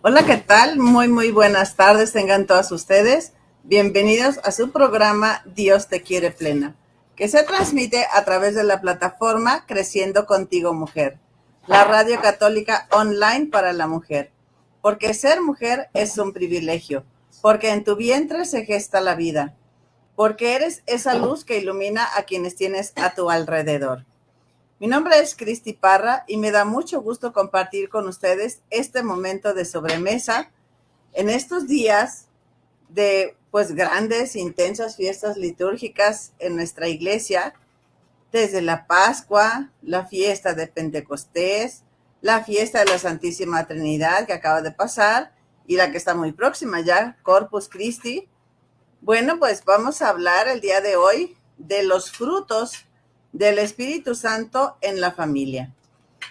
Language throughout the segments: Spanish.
Hola, ¿qué tal? Muy buenas tardes tengan todas ustedes. Bienvenidos a su programa Dios te quiere plena, que se transmite a través de la plataforma Creciendo Contigo Mujer, la radio católica online para la mujer. Porque ser mujer es un privilegio, porque en tu vientre se gesta la vida, porque eres esa luz que ilumina a quienes tienes a tu alrededor. Mi nombre es Cristi Parra y me da mucho gusto compartir con ustedes este momento de sobremesa en estos días de pues grandes, intensas fiestas litúrgicas en nuestra iglesia, desde la Pascua, la fiesta de Pentecostés, la fiesta de la Santísima Trinidad que acaba de pasar y la que está muy próxima ya, Corpus Christi. Bueno, pues vamos a hablar el día de hoy de los frutos del Espíritu Santo en la familia.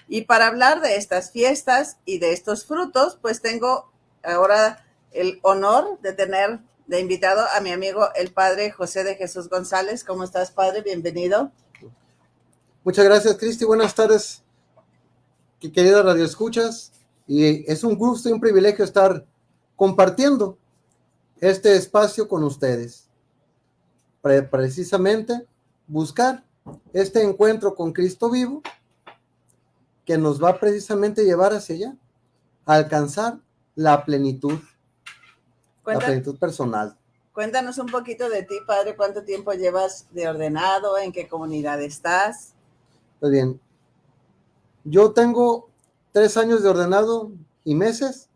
Y para hablar de estas fiestas y de estos frutos, pues tengo ahora el honor de tener de invitado a mi amigo el Padre José de Jesús González. ¿Cómo estás, Padre? Bienvenido. Muchas gracias, Cristi. Buenas tardes, queridas radioescuchas. Y es un gusto y un privilegio estar compartiendo este espacio con ustedes. Precisamente buscar este encuentro con Cristo vivo que nos va precisamente a llevar hacia allá, a alcanzar la plenitud personal. Cuéntanos un poquito de ti, Padre. ¿Cuánto tiempo llevas de ordenado? ¿En qué comunidad estás? Pues bien, yo tengo 3 años de ordenado y meses.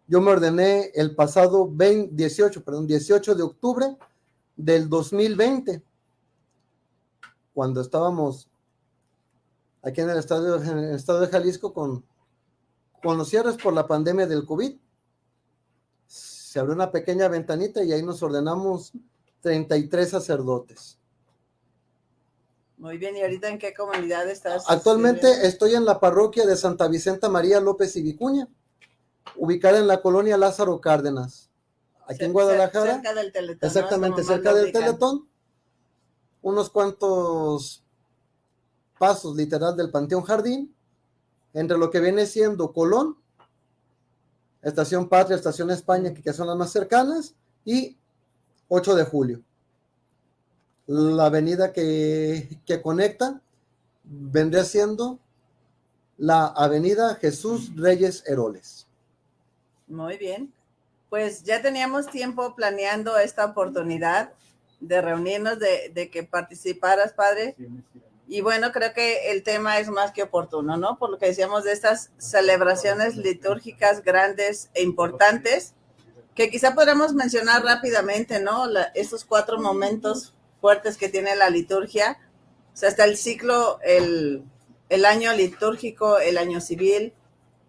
Yo me ordené el pasado 18 de octubre del 2020, cuando estábamos aquí en el estado de Jalisco con los cierres por la pandemia del COVID. Se abrió una pequeña ventanita y ahí nos ordenamos 33 sacerdotes. Muy bien, ¿y ahorita en qué comunidad estás? Actualmente estoy en la parroquia de Santa Vicenta María López y Vicuña, ubicada en la colonia Lázaro Cárdenas, aquí en Guadalajara. Cerca del Teletón. Exactamente, ¿no? cerca del Teletón. Unos cuantos pasos literal del Panteón Jardín, entre lo que viene siendo Colón, Estación Patria, Estación España, que son las más cercanas, y 8 de julio. La avenida que conecta vendría siendo la avenida Jesús Reyes Heroles. Muy bien, pues ya teníamos tiempo planeando esta oportunidad de reunirnos, de que participaras, Padre. Y bueno, creo que el tema es más que oportuno, ¿no? Por lo que decíamos de estas celebraciones litúrgicas grandes e importantes, que quizá podremos mencionar rápidamente, ¿no? Estos 4 momentos fuertes que tiene la liturgia. O sea, está el ciclo, el año litúrgico, el año civil.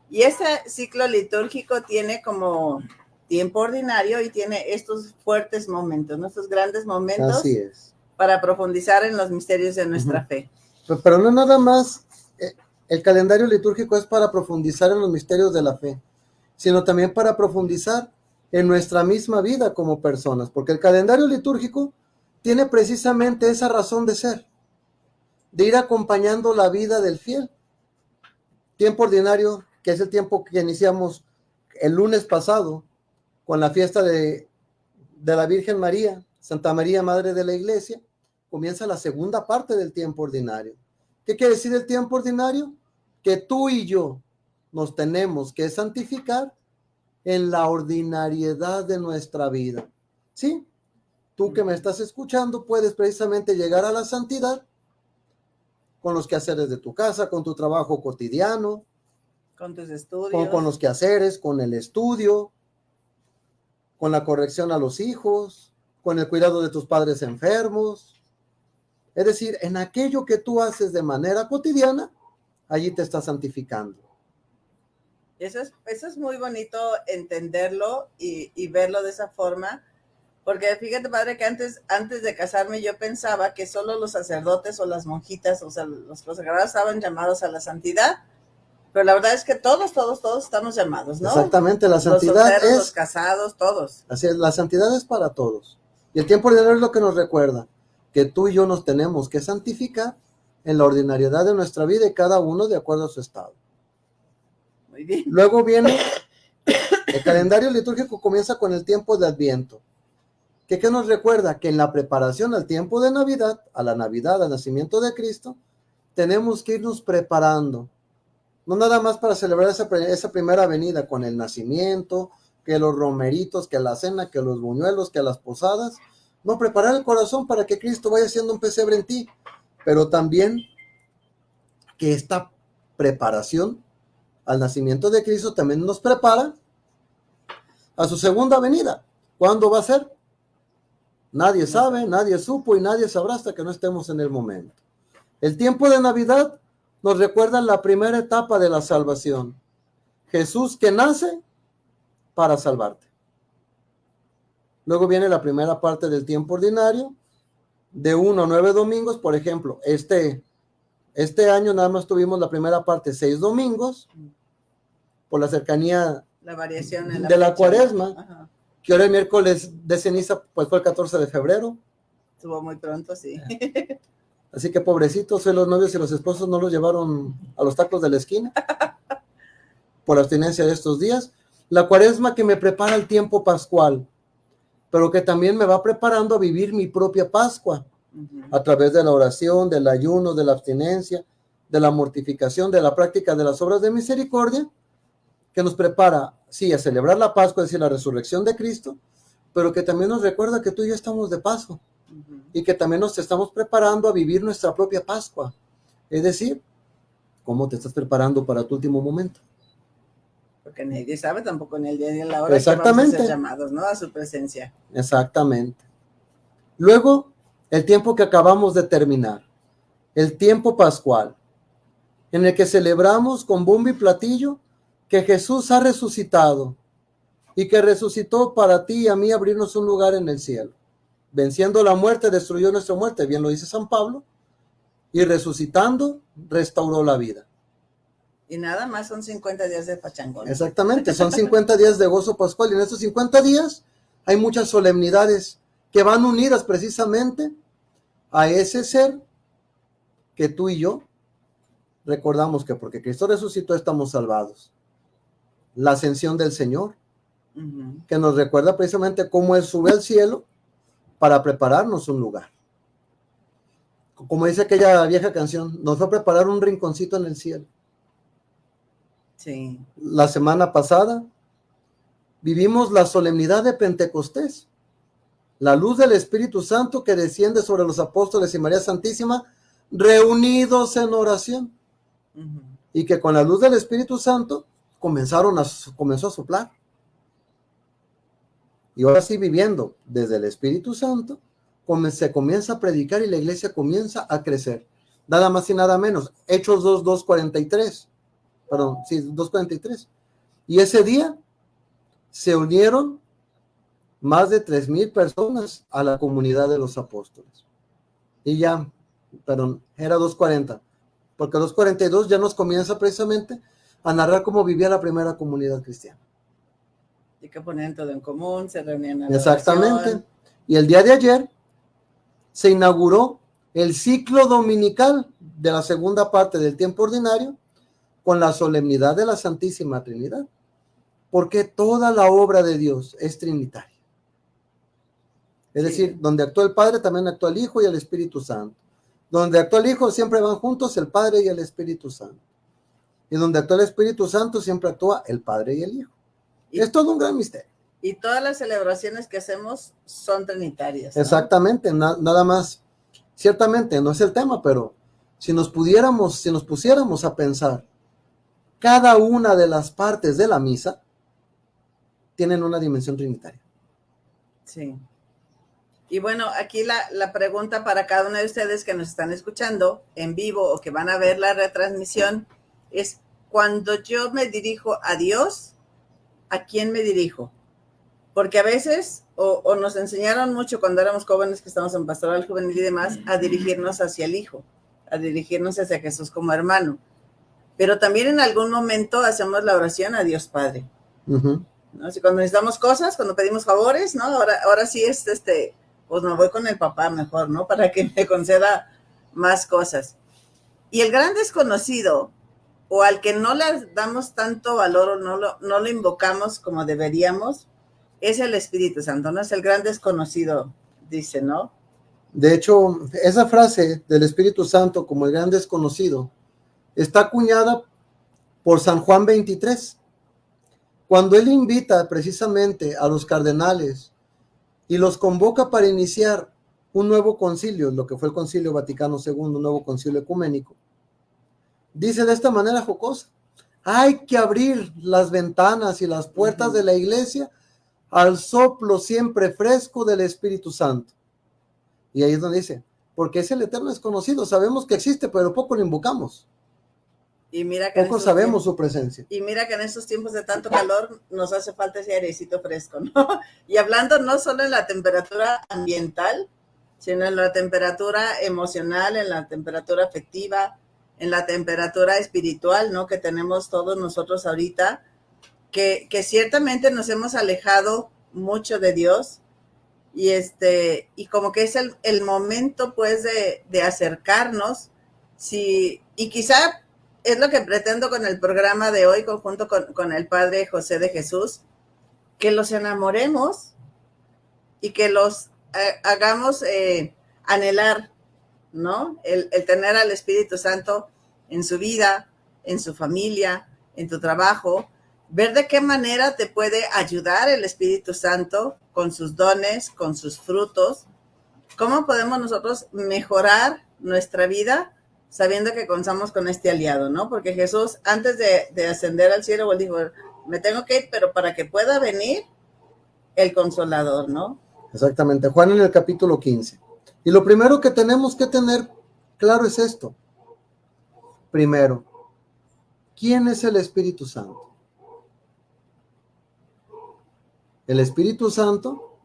Y ese ciclo litúrgico tiene como tiempo ordinario y tiene estos fuertes momentos, ¿no? Estos grandes momentos. Así es. Para profundizar en los misterios de nuestra fe. Pero no nada más el calendario litúrgico es para profundizar en los misterios de la fe, sino también para profundizar en nuestra misma vida como personas, porque el calendario litúrgico tiene precisamente esa razón de ser, de ir acompañando la vida del fiel. Tiempo ordinario, que es el tiempo que iniciamos el lunes pasado con la fiesta de la Virgen María, Santa María, Madre de la Iglesia, comienza la segunda parte del tiempo ordinario. ¿Qué quiere decir el tiempo ordinario? Que tú y yo nos tenemos que santificar en la ordinariedad de nuestra vida. ¿Sí? Tú que me estás escuchando puedes precisamente llegar a la santidad con los quehaceres de tu casa, con tu trabajo cotidiano, con tus estudios, con los quehaceres, con el estudio, con la corrección a los hijos, con el cuidado de tus padres enfermos. Es decir, en aquello que tú haces de manera cotidiana, allí te estás santificando. Eso es muy bonito entenderlo y verlo de esa forma, porque fíjate, Padre, que antes de casarme yo pensaba que solo los sacerdotes o las monjitas, o sea, los consagrados estaban llamados a la santidad, pero la verdad es que todos estamos llamados, ¿no? Exactamente, la santidad los solteros, los casados, todos. Así es, la santidad es para todos. Y el tiempo ordinario es lo que nos recuerda que tú y yo nos tenemos que santificar en la ordinariedad de nuestra vida y cada uno de acuerdo a su estado. Muy bien. Luego viene El calendario litúrgico comienza con el tiempo de Adviento. ¿Qué nos recuerda? Que en la preparación al tiempo de Navidad, a la Navidad, al nacimiento de Cristo, tenemos que irnos preparando. No nada más para celebrar esa primera venida con el nacimiento, que los romeritos, que la cena, que los buñuelos, que las posadas. No, preparar el corazón para que Cristo vaya siendo un pesebre en ti. Pero también que esta preparación al nacimiento de Cristo también nos prepara a su segunda venida. ¿Cuándo va a ser? Nadie sabe, nadie supo y nadie sabrá hasta que no estemos en el momento. El tiempo de Navidad nos recuerda la primera etapa de la salvación. Jesús que nace para salvarte. Luego viene la primera parte del tiempo ordinario, de 1 a 9 domingos. Por ejemplo, este año nada más tuvimos la primera parte, 6 domingos, por la cercanía la variación en de la Cuaresma. Ajá. Que ahora el miércoles de ceniza, pues fue el 14 de febrero. Estuvo muy pronto, sí. Así que pobrecitos, los novios y los esposos no los llevaron a los tacos de la esquina por la abstinencia de estos días. La Cuaresma que me prepara el tiempo pascual, pero que también me va preparando a vivir mi propia Pascua, a través de la oración, del ayuno, de la abstinencia, de la mortificación, de la práctica de las obras de misericordia, que nos prepara, sí, a celebrar la Pascua, es decir, la resurrección de Cristo, pero que también nos recuerda que tú y yo estamos de paso, y que también nos estamos preparando a vivir nuestra propia Pascua. Es decir, ¿cómo te estás preparando para tu último momento? Porque nadie sabe tampoco en el día ni en la hora Exactamente. que vamos a ser llamados, ¿no?, a su presencia. Exactamente. Luego, el tiempo que acabamos de terminar, el tiempo pascual, en el que celebramos con bombo y platillo que Jesús ha resucitado y que resucitó para ti y a mí abrirnos un lugar en el cielo. Venciendo la muerte, destruyó nuestra muerte, bien lo dice San Pablo, y resucitando, restauró la vida. Y nada más son 50 días de pachangón. Exactamente, son 50 días de gozo pascual, y en estos 50 días hay muchas solemnidades que van unidas precisamente a ese ser que tú y yo recordamos que porque Cristo resucitó estamos salvados. La ascensión del Señor, que nos recuerda precisamente cómo Él sube al cielo para prepararnos un lugar. Como dice aquella vieja canción, nos va a preparar un rinconcito en el cielo. Sí. La semana pasada vivimos la solemnidad de Pentecostés, la luz del Espíritu Santo que desciende sobre los apóstoles y María Santísima, reunidos en oración, y que con la luz del Espíritu Santo comenzó a soplar. Y ahora sí, viviendo desde el Espíritu Santo, se comienza a predicar y la iglesia comienza a crecer. Nada más y nada menos. Hechos 2:43. Perdón, sí, 2:43. Y ese día se unieron más de 3,000 personas a la comunidad de los apóstoles. Y ya, perdón, era 2:40. Porque 2:42 ya nos comienza precisamente a narrar cómo vivía la primera comunidad cristiana. Y que ponían todo en común, se reunían a la Exactamente. oración. Y el día de ayer se inauguró el ciclo dominical de la segunda parte del tiempo ordinario con la solemnidad de la Santísima Trinidad, porque toda la obra de Dios es trinitaria. Es decir, donde actúa el Padre también actúa el Hijo y el Espíritu Santo. Donde actúa el Hijo siempre van juntos el Padre y el Espíritu Santo. Y donde actúa el Espíritu Santo siempre actúa el Padre y el Hijo. Es todo un gran misterio. Y todas las celebraciones que hacemos son trinitarias, ¿no? Exactamente, nada más. Ciertamente no es el tema, pero si nos pusiéramos a pensar, cada una de las partes de la misa tienen una dimensión trinitaria. Sí. Y bueno, aquí la pregunta para cada uno de ustedes que nos están escuchando en vivo o que van a ver la retransmisión es: cuando yo me dirijo a Dios, ¿a quién me dirijo? Porque a veces, o nos enseñaron mucho cuando éramos jóvenes, que estamos en pastoral juvenil y demás, a dirigirnos hacia el Hijo, a dirigirnos hacia Jesús como hermano. Pero también en algún momento hacemos la oración a Dios Padre. ¿No? Si cuando necesitamos cosas, cuando pedimos favores, ¿no? Ahora sí es pues me voy con el papá mejor, ¿no? Para que me conceda más cosas. Y el gran desconocido o al que no le damos tanto valor o no lo invocamos como deberíamos, es el Espíritu Santo, ¿no? Es el gran desconocido, dice, ¿no? De hecho, esa frase del Espíritu Santo como el gran desconocido está acuñada por San Juan 23, cuando él invita precisamente a los cardenales y los convoca para iniciar un nuevo concilio, lo que fue el Concilio Vaticano II, un nuevo concilio ecuménico. Dice de esta manera jocosa: hay que abrir las ventanas y las puertas de la iglesia al soplo siempre fresco del Espíritu Santo. Y ahí es donde dice, porque es el eterno desconocido, sabemos que existe, pero poco lo invocamos. Y mira que poco sabemos su presencia. Y mira que en estos tiempos de tanto calor nos hace falta ese airecito fresco, ¿no? Y hablando no solo en la temperatura ambiental, sino en la temperatura emocional, en la temperatura afectiva, en la temperatura espiritual, ¿no? Que tenemos todos nosotros ahorita, que ciertamente nos hemos alejado mucho de Dios, y como que es el momento, pues, de acercarnos, sí, y quizá es lo que pretendo con el programa de hoy, conjunto con el Padre José de Jesús, que los enamoremos y que los hagamos anhelar, ¿no? El tener al Espíritu Santo en su vida, en su familia, en tu trabajo, ver de qué manera te puede ayudar el Espíritu Santo con sus dones, con sus frutos, cómo podemos nosotros mejorar nuestra vida sabiendo que contamos con este aliado, ¿no? Porque Jesús, antes de ascender al cielo, él dijo, me tengo que ir, pero para que pueda venir el Consolador, ¿no? Exactamente, Juan en el capítulo 15. Y lo primero que tenemos que tener claro es esto. Primero, ¿quién es el Espíritu Santo? El Espíritu Santo,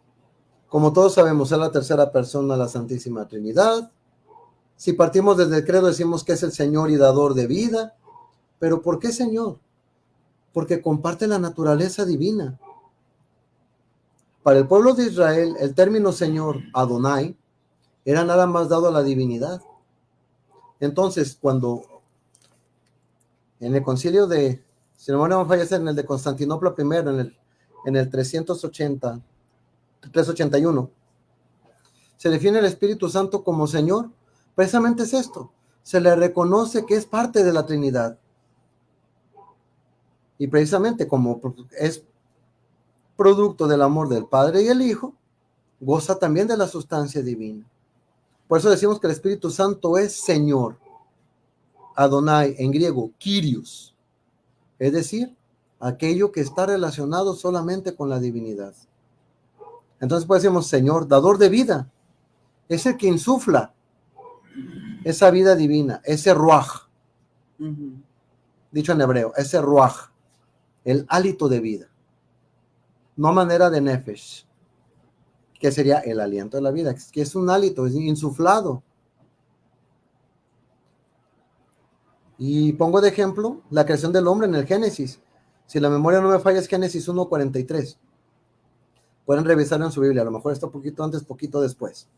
como todos sabemos, es la tercera persona de la Santísima Trinidad. Si partimos desde el credo, decimos que es el Señor y dador de vida. ¿Pero por qué Señor? Porque comparte la naturaleza divina. Para el pueblo de Israel, el término Señor, Adonai, era nada más dado a la divinidad. Entonces, cuando en el concilio de, si no me falla, en el de Constantinopla primero, en el 381, se define el Espíritu Santo como Señor. Precisamente es esto, se le reconoce que es parte de la Trinidad. Y precisamente como es producto del amor del Padre y el Hijo, goza también de la sustancia divina. Por eso decimos que el Espíritu Santo es Señor. Adonai, en griego, Kyrios, es decir, aquello que está relacionado solamente con la divinidad. Entonces pues decimos Señor, dador de vida, es el que insufla esa vida divina, ese ruaj, dicho en hebreo, ese ruaj, el hálito de vida, no a manera de nefesh, que sería el aliento de la vida, que es un hálito, es insuflado. Y pongo de ejemplo la creación del hombre en el Génesis. Si la memoria no me falla, es Génesis 1:43. Pueden revisarlo en su Biblia, a lo mejor está poquito antes, poquito después.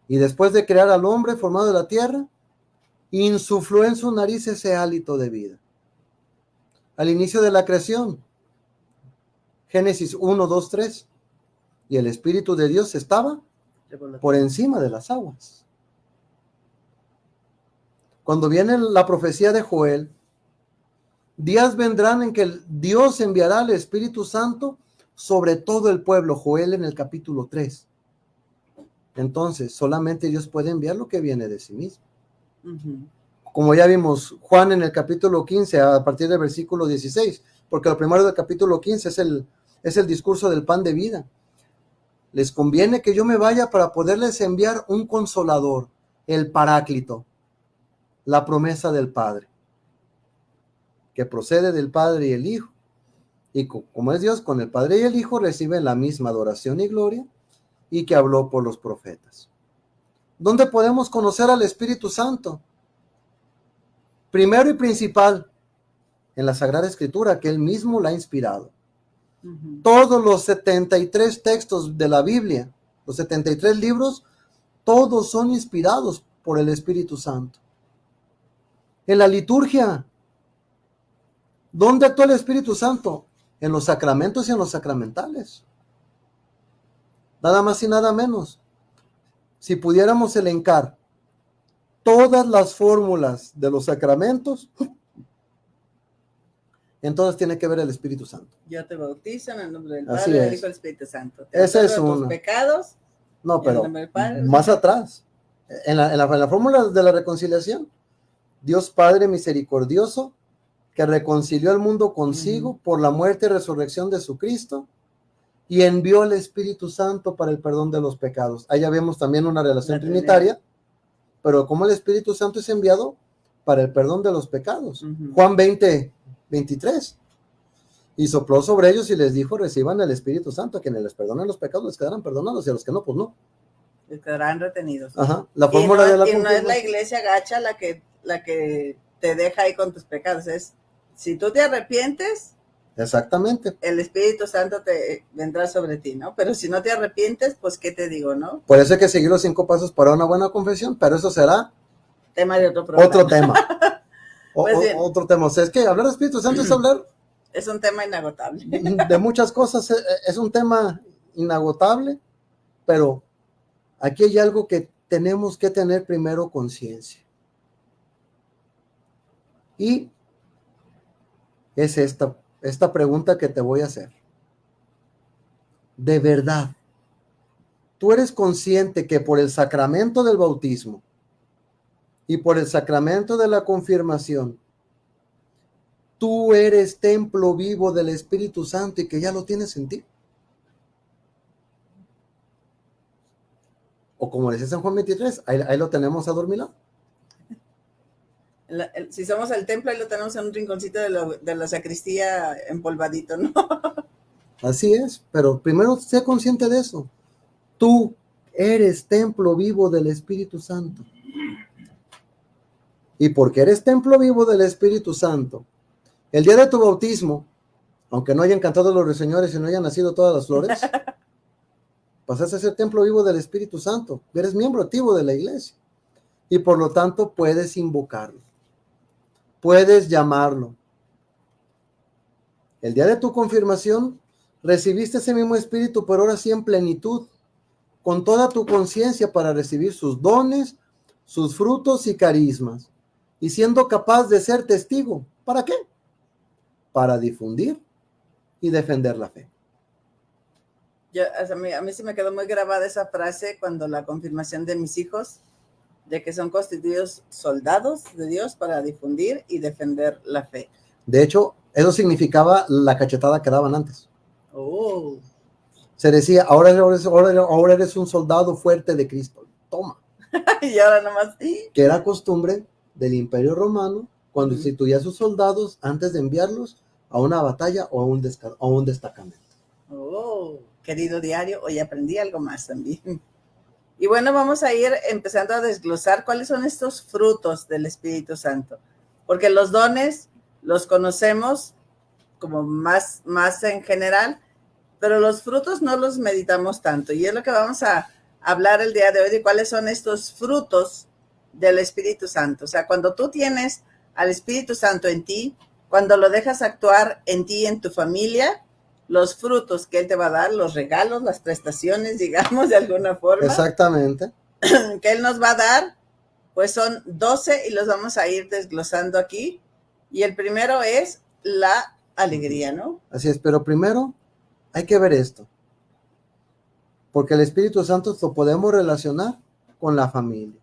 Y después de crear al hombre formado de la tierra, insufló en su nariz ese hálito de vida. Al inicio de la creación, Génesis 1:2-3, y el Espíritu de Dios estaba por encima de las aguas. Cuando viene la profecía de Joel, días vendrán en que Dios enviará al Espíritu Santo sobre todo el pueblo. Joel en el capítulo 3. Entonces, solamente Dios puede enviar lo que viene de sí mismo. Como ya vimos, Juan en el capítulo 15, a partir del versículo 16, porque lo primero del capítulo 15 es el discurso del pan de vida. Les conviene que yo me vaya para poderles enviar un consolador, el Paráclito, la promesa del Padre, que procede del Padre y el Hijo. Y como es Dios, con el Padre y el Hijo reciben la misma adoración y gloria, y que habló por los profetas. ¿Dónde podemos conocer al Espíritu Santo? Primero y principal, en la Sagrada Escritura, que Él mismo la ha inspirado. Todos los 73 textos de la Biblia, los 73 libros, todos son inspirados por el Espíritu Santo. En la liturgia. ¿Dónde actúa el Espíritu Santo? En los sacramentos y en los sacramentales. Nada más y nada menos. Si pudiéramos elencar todas las fórmulas de los sacramentos, entonces tiene que ver el Espíritu Santo. Yo te bautizo en el nombre del Así Padre, del es. Hijo y del Espíritu Santo. Esa es tus una. pecados. No, pero nombre del Padre, más atrás. En la fórmula de la reconciliación, Dios Padre misericordioso, que reconcilió al mundo consigo por la muerte y resurrección de su Cristo, y envió el Espíritu Santo para el perdón de los pecados. Ahí ya vemos también una relación trinitaria, pero como el Espíritu Santo es enviado para el perdón de los pecados. Juan 20:23. Y sopló sobre ellos y les dijo, reciban el Espíritu Santo, a quienes les perdonen los pecados les quedarán perdonados, y a los que no, pues no. Les quedarán retenidos. Ajá. La fórmula de la y no es la iglesia gacha la que te deja ahí con tus pecados, es si tú te arrepientes, exactamente, el Espíritu Santo te vendrá sobre ti, ¿no? Pero si no te arrepientes, pues ¿qué te digo, no? Por eso hay que seguir los 5 pasos para una buena confesión, pero eso será tema de otro programa. Otro tema. Pues otro tema. O sea, es que hablar de Espíritu Santo es hablar... Es un tema inagotable. De muchas cosas, es un tema inagotable, pero aquí hay algo que tenemos que tener primero conciencia. Y es esta pregunta que te voy a hacer. De verdad, ¿tú eres consciente que por el sacramento del bautismo y por el sacramento de la confirmación, tú eres templo vivo del Espíritu Santo y que ya lo tienes en ti? O como decía San Juan 23, ahí lo tenemos adormilado. Si somos el templo, ahí lo tenemos en un rinconcito de la sacristía empolvadito, ¿no? Así es, pero primero sé consciente de eso. Tú eres templo vivo del Espíritu Santo. Y porque eres templo vivo del Espíritu Santo, el día de tu bautismo, aunque no hayan cantado los ruiseñores y no hayan nacido todas las flores, pasaste a ser templo vivo del Espíritu Santo. Eres miembro activo de la iglesia. Y por lo tanto puedes invocarlo. Puedes llamarlo. El día de tu confirmación, recibiste ese mismo Espíritu, pero ahora sí en plenitud, con toda tu conciencia para recibir sus dones, sus frutos y carismas, y siendo capaz de ser testigo. ¿Para qué? Para difundir y defender la fe. A mí se me quedó muy grabada esa frase cuando la confirmación de mis hijos, de que son constituidos soldados de Dios para difundir y defender la fe. De hecho, eso significaba la cachetada que daban antes. Oh. Se decía, ahora eres un soldado fuerte de Cristo. Toma. Y ahora nomás. Que era costumbre del Imperio Romano cuando instituía a sus soldados antes de enviarlos a una batalla o a un destacamento. Oh, querido diario, hoy aprendí algo más también. Y bueno, vamos a ir empezando a desglosar cuáles son estos frutos del Espíritu Santo. Porque los dones los conocemos como más en general, pero los frutos no los meditamos tanto. Y es lo que vamos a hablar el día de hoy, de cuáles son estos frutos del Espíritu Santo. O sea, cuando tú tienes al Espíritu Santo en ti, cuando lo dejas actuar en ti y en tu familia, los frutos que Él te va a dar, los regalos, las prestaciones, digamos, de alguna forma. Exactamente. Que Él nos va a dar, pues son 12 y los vamos a ir desglosando aquí. Y el primero es la alegría, ¿no? Así es, pero primero hay que ver esto. Porque el Espíritu Santo lo podemos relacionar con la familia.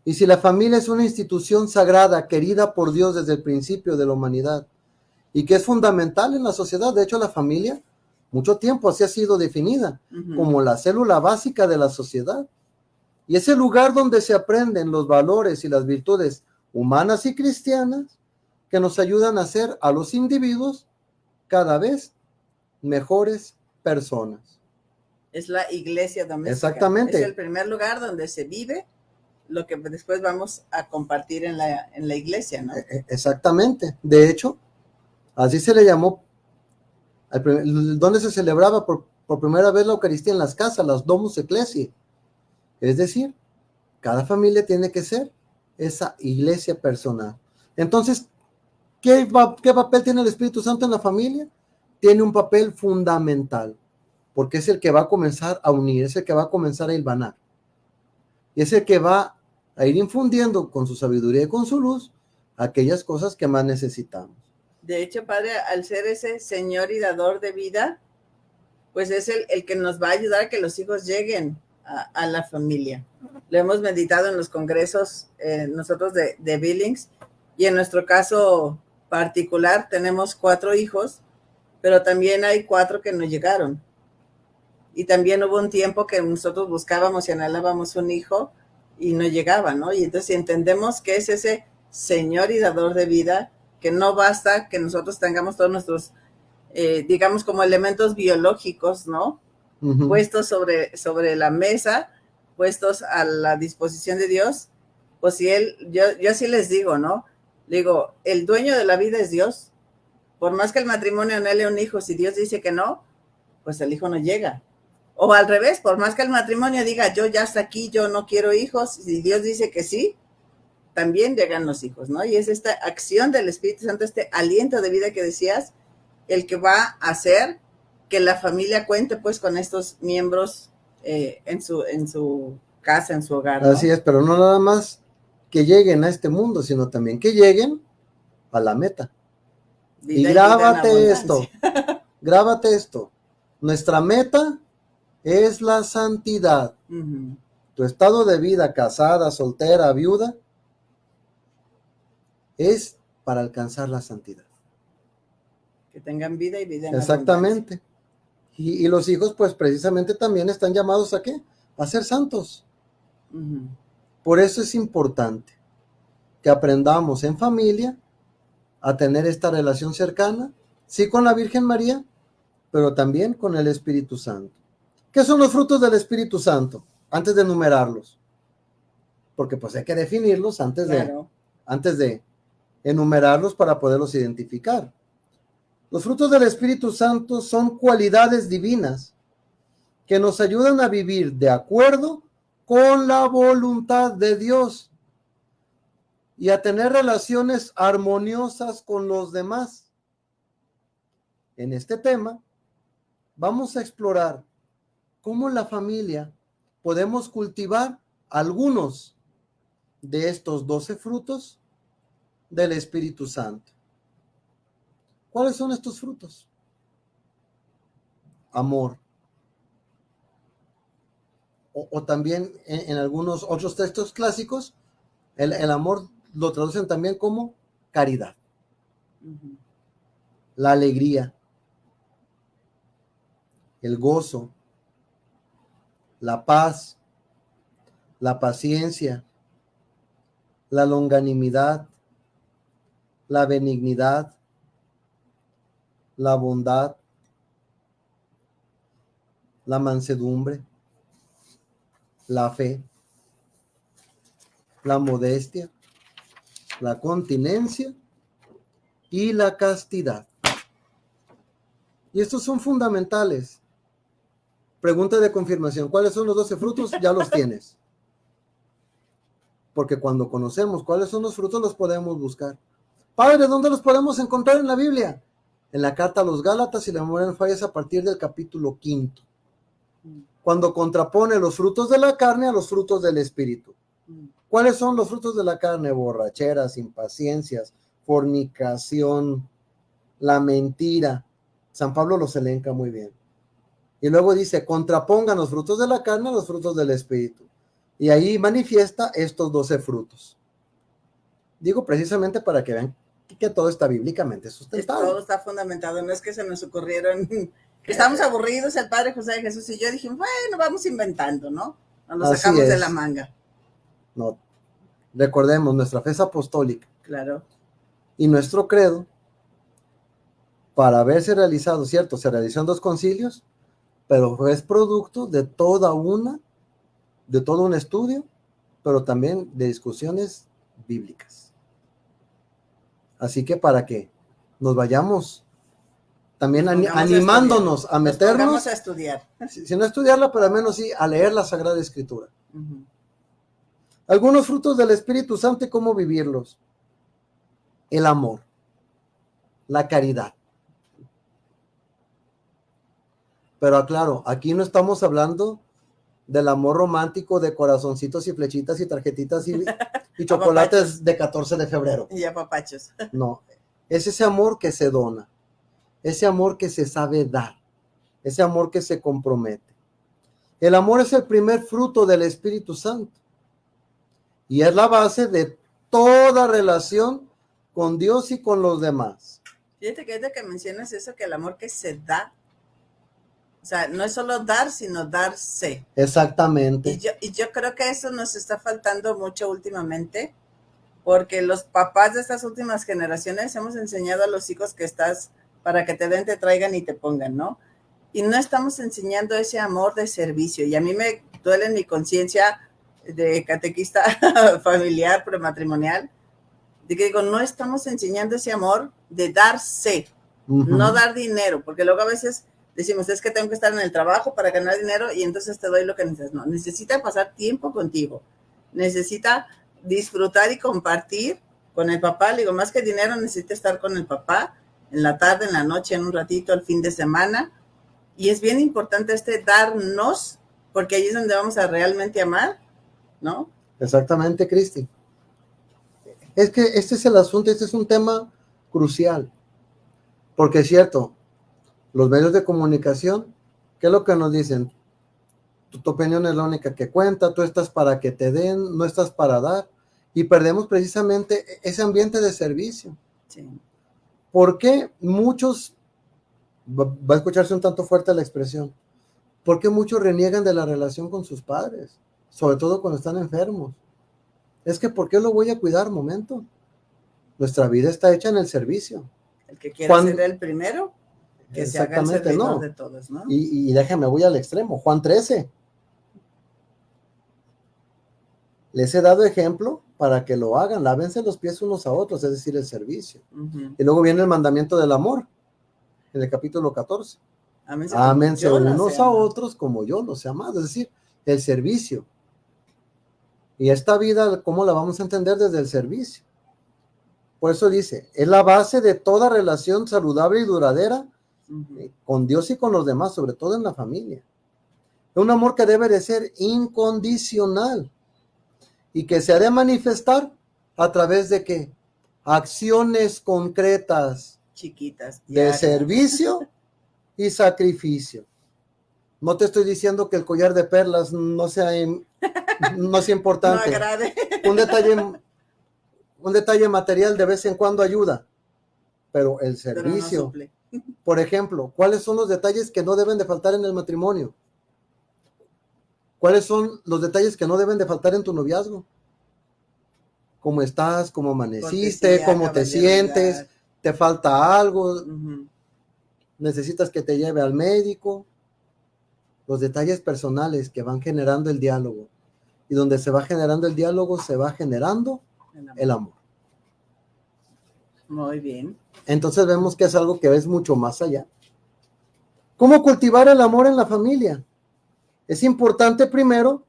Y si la familia es una institución sagrada, querida por Dios desde el principio de la humanidad, y que es fundamental en la sociedad, de hecho la familia, mucho tiempo así ha sido definida como la célula básica de la sociedad. Y es el lugar donde se aprenden los valores y las virtudes humanas y cristianas que nos ayudan a ser a los individuos cada vez mejores personas. Es la iglesia doméstica. Exactamente. Es el primer lugar donde se vive lo que después vamos a compartir en la iglesia, ¿no? Exactamente. De hecho, así se le llamó, donde se celebraba por primera vez la Eucaristía en las casas, las Domus Ecclesiae. Es decir, cada familia tiene que ser esa iglesia personal. Entonces, ¿qué papel tiene el Espíritu Santo en la familia? Tiene un papel fundamental, porque es el que va a comenzar a unir, es el que va a comenzar a hilvanar, y es el que va a ir infundiendo con su sabiduría y con su luz aquellas cosas que más necesitamos. De hecho, Padre, al ser ese Señor y dador de vida, pues es el que nos va a ayudar a que los hijos lleguen a la familia. Lo hemos meditado en los congresos nosotros de Billings, y en nuestro caso particular tenemos 4 hijos, pero también hay 4 que no llegaron. Y también hubo un tiempo que nosotros buscábamos y anhelábamos un hijo y no llegaba, ¿no? Y entonces entendemos que es ese Señor y dador de vida, que no basta que nosotros tengamos todos nuestros, digamos, como elementos biológicos, ¿no? Puestos sobre la mesa, puestos a la disposición de Dios. Pues si yo así les digo, ¿no? Digo, el dueño de la vida es Dios. Por más que el matrimonio anhele un hijo, si Dios dice que no, pues el hijo no llega. O al revés, por más que el matrimonio diga, yo ya hasta aquí, yo no quiero hijos, si Dios dice que sí, también llegan los hijos, ¿no? Y es esta acción del Espíritu Santo, este aliento de vida que decías, el que va a hacer que la familia cuente pues con estos miembros en su casa, en su hogar, ¿no? Así es, pero no nada más que lleguen a este mundo, sino también que lleguen a la meta. Vida y grábate esto, grábate esto. Nuestra meta es la santidad. Tu estado de vida, casada, soltera, viuda, es para alcanzar la santidad. Que tengan vida y vida en exactamente. Y los hijos, pues precisamente también están llamados ¿a qué? A ser santos. Por eso es importante que aprendamos en familia a tener esta relación cercana, sí con la Virgen María, pero también con el Espíritu Santo. ¿Qué son los frutos del Espíritu Santo? Antes de enumerarlos, porque pues hay que definirlos antes de enumerarlos para poderlos identificar. Los frutos del Espíritu Santo son cualidades divinas que nos ayudan a vivir de acuerdo con la voluntad de Dios y a tener relaciones armoniosas con los demás. En este tema vamos a explorar cómo en la familia podemos cultivar algunos de estos 12 frutos del Espíritu Santo. ¿Cuáles son estos frutos? Amor. O también en algunos otros textos clásicos, el amor lo traducen también como caridad. La alegría, el gozo, la paz, la paciencia, la longanimidad, la benignidad, la bondad, la mansedumbre, la fe, la modestia, la continencia y la castidad. Y estos son fundamentales. Pregunta de confirmación, ¿cuáles son los 12 frutos? Ya los tienes. Porque cuando conocemos cuáles son los frutos, los podemos buscar. Padre, ¿dónde los podemos encontrar en la Biblia? En la carta a los Gálatas, si la memoria no falla, es a partir del capítulo 5. Cuando contrapone los frutos de la carne a los frutos del Espíritu. ¿Cuáles son los frutos de la carne? Borracheras, impaciencias, fornicación, la mentira. San Pablo los elenca muy bien. Y luego dice, contrapongan los frutos de la carne a los frutos del Espíritu. Y ahí manifiesta estos 12 frutos. Digo precisamente para que vean que todo está bíblicamente sustentado. Todo está fundamentado, no es que se nos ocurrieron, que estamos aburridos, el Padre José de Jesús y yo dijimos, bueno, vamos inventando, ¿no? Nos lo sacamos de la manga. No, recordemos, nuestra fe es apostólica. Claro. Y nuestro credo, para haberse realizado, cierto, se realizó en 2 concilios, pero es producto de todo un estudio, pero también de discusiones bíblicas. Así que para que nos vayamos también animándonos a meternos. Vamos a estudiar. Si no estudiarla, pero al menos sí a leer la Sagrada Escritura. Algunos frutos del Espíritu Santo y cómo vivirlos. El amor, la caridad. Pero aclaro, aquí no estamos hablando del amor romántico de corazoncitos y flechitas y tarjetitas y chocolates de 14 de febrero. Y apapachos. No, es ese amor que se dona, ese amor que se sabe dar, ese amor que se compromete. El amor es el primer fruto del Espíritu Santo y es la base de toda relación con Dios y con los demás. Fíjate que ahorita que mencionas eso, que el amor que se da, o sea, no es solo dar, sino darse. Exactamente. Y yo creo que eso nos está faltando mucho últimamente, porque los papás de estas últimas generaciones hemos enseñado a los hijos que estás para que te den, te traigan y te pongan, ¿no? Y no estamos enseñando ese amor de servicio. Y a mí me duele en mi conciencia de catequista familiar, prematrimonial, de que digo, no estamos enseñando ese amor de darse, no dar dinero, porque luego a veces decimos, es que tengo que estar en el trabajo para ganar dinero y entonces te doy lo que necesitas. No, necesita pasar tiempo contigo, necesita disfrutar y compartir con el papá. Le digo, más que dinero, necesita estar con el papá en la tarde, en la noche, en un ratito, el fin de semana. Y es bien importante darnos, porque ahí es donde vamos a realmente amar, ¿no? Exactamente, Cristi. Es que este es el asunto, este es un tema crucial, porque es cierto, los medios de comunicación, ¿qué es lo que nos dicen? Tu opinión es la única que cuenta, tú estás para que te den, no estás para dar, y perdemos precisamente ese ambiente de servicio. Sí. ¿Por qué muchos, va a escucharse un tanto fuerte la expresión, por qué muchos reniegan de la relación con sus padres, sobre todo cuando están enfermos? Es que ¿por qué lo voy a cuidar? Momento. Nuestra vida está hecha en el servicio. El que quiera ser el primero, que se haga el servidor no. de todos, ¿no? Y déjame, voy al extremo. Juan 13. Les he dado ejemplo para que lo hagan. Lávense los pies unos a otros, es decir, el servicio. Y luego viene el mandamiento del amor, en el capítulo 14. Ámense unos a otros como yo los he amado. Es decir, el servicio. Y esta vida, ¿cómo la vamos a entender desde el servicio? Por eso dice, es la base de toda relación saludable y duradera con Dios y con los demás, sobre todo en la familia. Es un amor que debe de ser incondicional y que se ha de manifestar a través de ¿qué? Acciones concretas, chiquitas, de servicio y sacrificio. No te estoy diciendo que el collar de perlas no sea importante. No agrade. Un detalle material de vez en cuando ayuda, pero el servicio, pero no suple. Por ejemplo, ¿cuáles son los detalles que no deben de faltar en el matrimonio? ¿Cuáles son los detalles que no deben de faltar en tu noviazgo? ¿Cómo estás? ¿Cómo amaneciste? ¿Cómo te sientes? ¿Te falta algo? ¿Necesitas que te lleve al médico? Los detalles personales que van generando el diálogo. Y donde se va generando el diálogo, se va generando el amor. Muy bien. Entonces vemos que es algo que es mucho más allá. ¿Cómo cultivar el amor en la familia? Es importante primero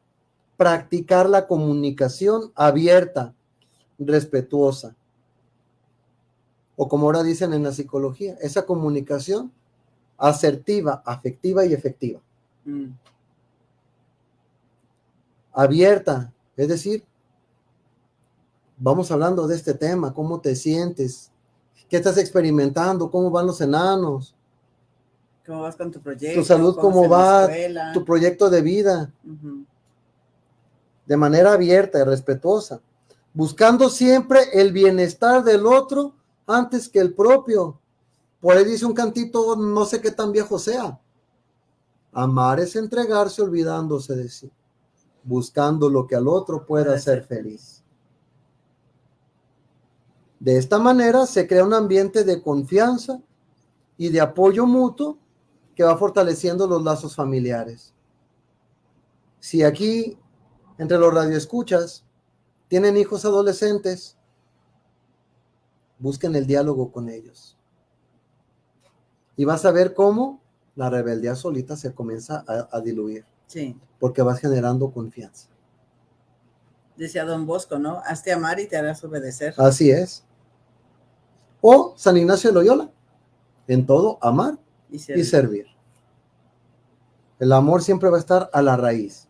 practicar la comunicación abierta, respetuosa. O como ahora dicen en la psicología, esa comunicación asertiva, afectiva y efectiva. Abierta, es decir, vamos hablando de este tema, ¿cómo te sientes? ¿Qué estás experimentando? ¿Cómo van los enanos? ¿Cómo vas con tu proyecto? ¿Tu salud cómo va? ¿Tu proyecto de vida? De manera abierta y respetuosa, buscando siempre el bienestar del otro antes que el propio. Por ahí dice un cantito, no sé qué tan viejo sea. Amar es entregarse olvidándose de sí, buscando lo que al otro pueda hacer feliz. De esta manera se crea un ambiente de confianza y de apoyo mutuo que va fortaleciendo los lazos familiares. Si aquí, entre los radioescuchas, tienen hijos adolescentes, busquen el diálogo con ellos. Y vas a ver cómo la rebeldía solita se comienza a diluir. Sí. Porque vas generando confianza. Decía Don Bosco, ¿no? Hazte amar y te harás obedecer. Así es. O San Ignacio de Loyola, en todo amar y servir. El amor siempre va a estar a la raíz.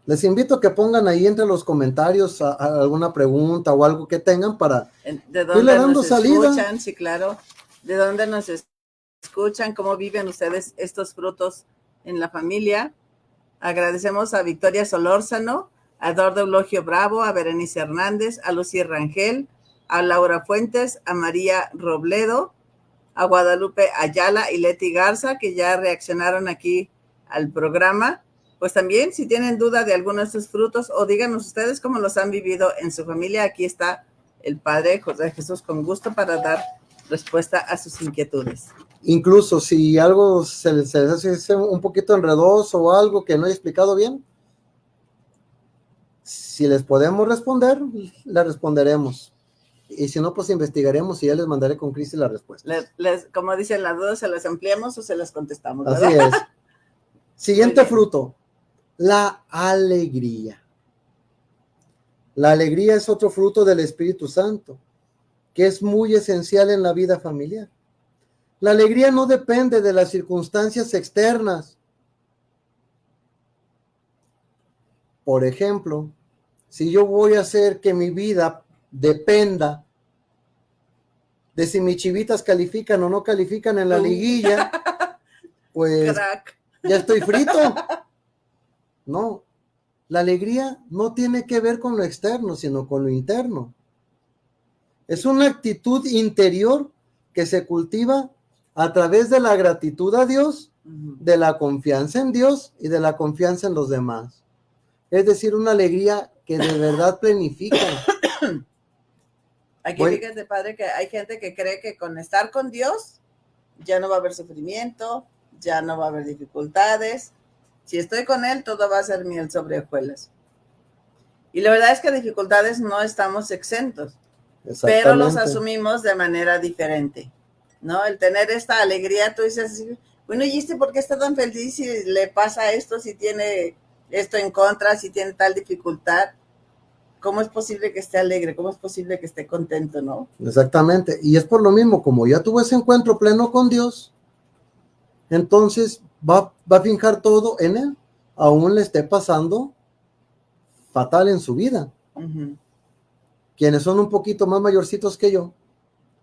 Les invito a que pongan ahí entre los comentarios a alguna pregunta o algo que tengan para ¿de dónde irle dando nos salida? Escuchan? Sí, claro. ¿De dónde nos escuchan? ¿Cómo viven ustedes estos frutos en la familia? Agradecemos a Victoria Solórzano, a Eduardo Eulogio Bravo, a Berenice Hernández, a Lucy Rangel, a Laura Fuentes, a María Robledo, a Guadalupe Ayala y Leti Garza, que ya reaccionaron aquí al programa. Pues también, si tienen duda de alguno de estos frutos, o díganos ustedes cómo los han vivido en su familia, aquí está el Padre José Jesús con gusto para dar respuesta a sus inquietudes. Incluso si algo se les hace un poquito enredoso o algo que no he explicado bien, si les podemos responder, les responderemos. Y si no, pues investigaremos y ya les mandaré con Cristi la respuesta. Como dicen las dudas, ¿se las ampliamos o se las contestamos? ¿Verdad? Así es. Siguiente fruto, la alegría. La alegría es otro fruto del Espíritu Santo, que es muy esencial en la vida familiar. La alegría no depende de las circunstancias externas. Por ejemplo, si yo voy a hacer que mi vida dependa de si mis chivitas califican o no califican en la liguilla, pues ya estoy frito. No, la alegría no tiene que ver con lo externo, sino con lo interno. Es una actitud interior que se cultiva a través de la gratitud a Dios, de la confianza en Dios y de la confianza en los demás. Es decir, una alegría que de verdad planifica. Aquí fíjate, Padre, que hay gente que cree que con estar con Dios ya no va a haber sufrimiento, ya no va a haber dificultades. Si estoy con Él, todo va a ser miel sobre hojuelas. Y la verdad es que dificultades no estamos exentos, pero los asumimos de manera diferente, ¿no? El tener esta alegría, tú dices, bueno, ¿y por qué está tan feliz si le pasa esto, si tiene esto en contra, si tiene tal dificultad? ¿Cómo es posible que esté alegre? ¿Cómo es posible que esté contento, no? Exactamente, y es por lo mismo, como ya tuvo ese encuentro pleno con Dios, entonces va a fijar todo en Él, aún le esté pasando fatal en su vida. Quienes son un poquito más mayorcitos que yo,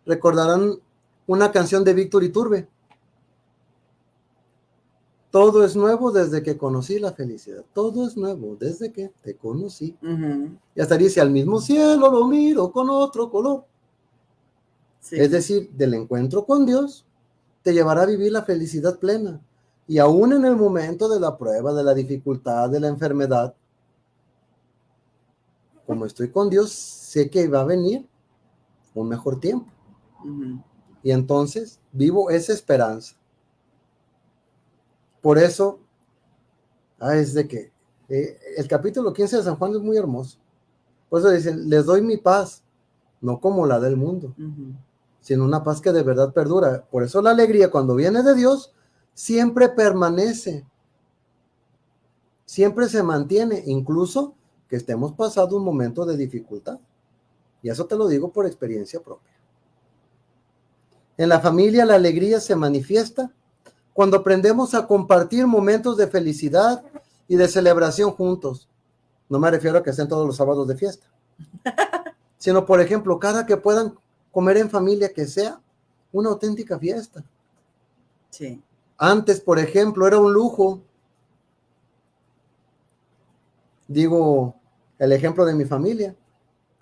recordarán una canción de Víctor Iturbe. Todo es nuevo desde que conocí la felicidad. Todo es nuevo desde que te conocí. Y hasta dice, al mismo cielo lo miro con otro color. Sí. Es decir, del encuentro con Dios te llevará a vivir la felicidad plena. Y aún en el momento de la prueba, de la dificultad, de la enfermedad, como estoy con Dios, sé que va a venir un mejor tiempo. Y entonces vivo esa esperanza. Por eso, es de que el capítulo 15 de San Juan es muy hermoso. Por eso dicen, les doy mi paz, no como la del mundo, sino una paz que de verdad perdura. Por eso la alegría cuando viene de Dios siempre permanece, siempre se mantiene, incluso que estemos pasando un momento de dificultad. Y eso te lo digo por experiencia propia. En la familia la alegría se manifiesta cuando aprendemos a compartir momentos de felicidad y de celebración juntos. No me refiero a que estén todos los sábados de fiesta, sino, por ejemplo, cada que puedan comer en familia, que sea una auténtica fiesta. Sí. Antes, por ejemplo, era un lujo. Digo, el ejemplo de mi familia,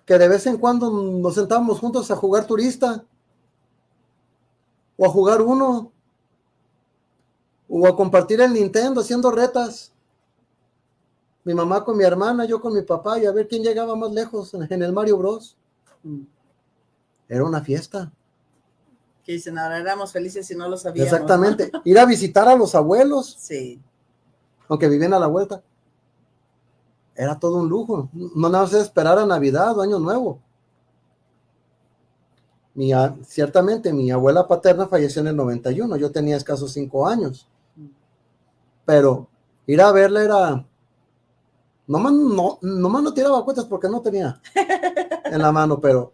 que de vez en cuando nos sentábamos juntos a jugar turista, o a jugar uno, o a compartir el Nintendo haciendo retas. Mi mamá con mi hermana, yo con mi papá, y a ver quién llegaba más lejos en el Mario Bros. Era una fiesta. Que dicen, ahora éramos felices y no lo sabíamos. Exactamente. ¿No? Ir a visitar a los abuelos. Sí. Aunque vivían a la vuelta. Era todo un lujo. No nada más esperar a Navidad o Año Nuevo. Ciertamente, mi abuela paterna falleció en el 91. Yo tenía escasos 5 años. Pero ir a verla era Nomás no tiraba cuentas porque no tenía en la mano, pero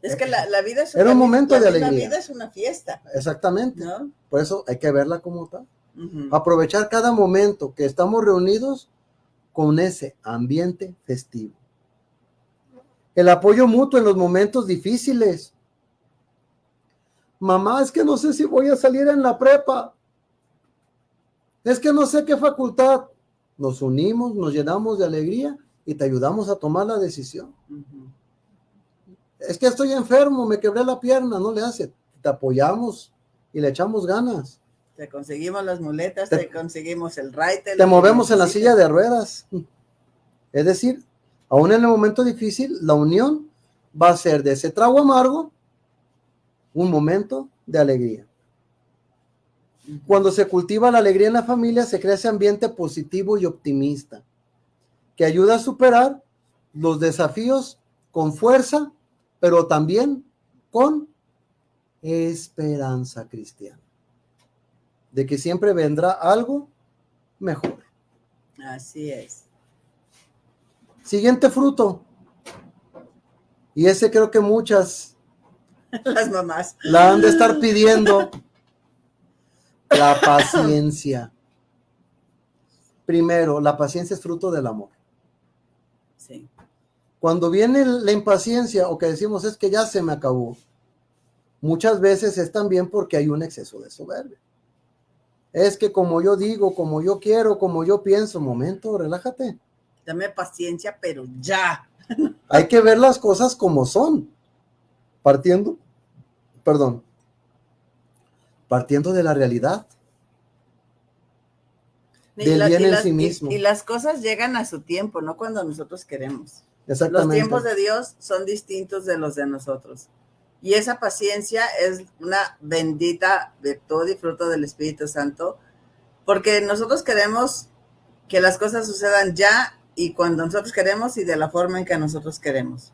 Es que la vida es era un momento de alegría. La vida es una fiesta. Exactamente. ¿No? Por eso hay que verla como tal. Uh-huh. Aprovechar cada momento que estamos reunidos con ese ambiente festivo. El apoyo mutuo en los momentos difíciles. Mamá, es que no sé si voy a salir en la prepa. Es que no sé qué facultad. Nos unimos, nos llenamos de alegría y te ayudamos a tomar la decisión. Uh-huh. Es que estoy enfermo, me quebré la pierna, no le hace. Te apoyamos y le echamos ganas. Te conseguimos las muletas, te conseguimos el raite. Te movemos en la silla de ruedas. Es decir, aún en el momento difícil, la unión va a ser de ese trago amargo un momento de alegría. Cuando se cultiva la alegría en la familia, se crea ese ambiente positivo y optimista que ayuda a superar los desafíos con fuerza, pero también con esperanza cristiana, de que siempre vendrá algo mejor. Así es. Siguiente fruto, y ese creo que muchas las mamás la han de estar pidiendo, la paciencia. Primero, la paciencia es fruto del amor. Sí. Cuando viene la impaciencia o que decimos es que ya se me acabó, muchas veces es también porque hay un exceso de soberbia. Es que como yo digo, como yo quiero, como yo pienso, momento, relájate. Dame paciencia, pero ya. Hay que ver las cosas como son. Partiendo de la realidad. Del bien en sí mismo. Y las cosas llegan a su tiempo, no cuando nosotros queremos. Exactamente. Los tiempos de Dios son distintos de los de nosotros. Y esa paciencia es una bendita virtud y fruto del Espíritu Santo, porque nosotros queremos que las cosas sucedan ya y cuando nosotros queremos y de la forma en que nosotros queremos.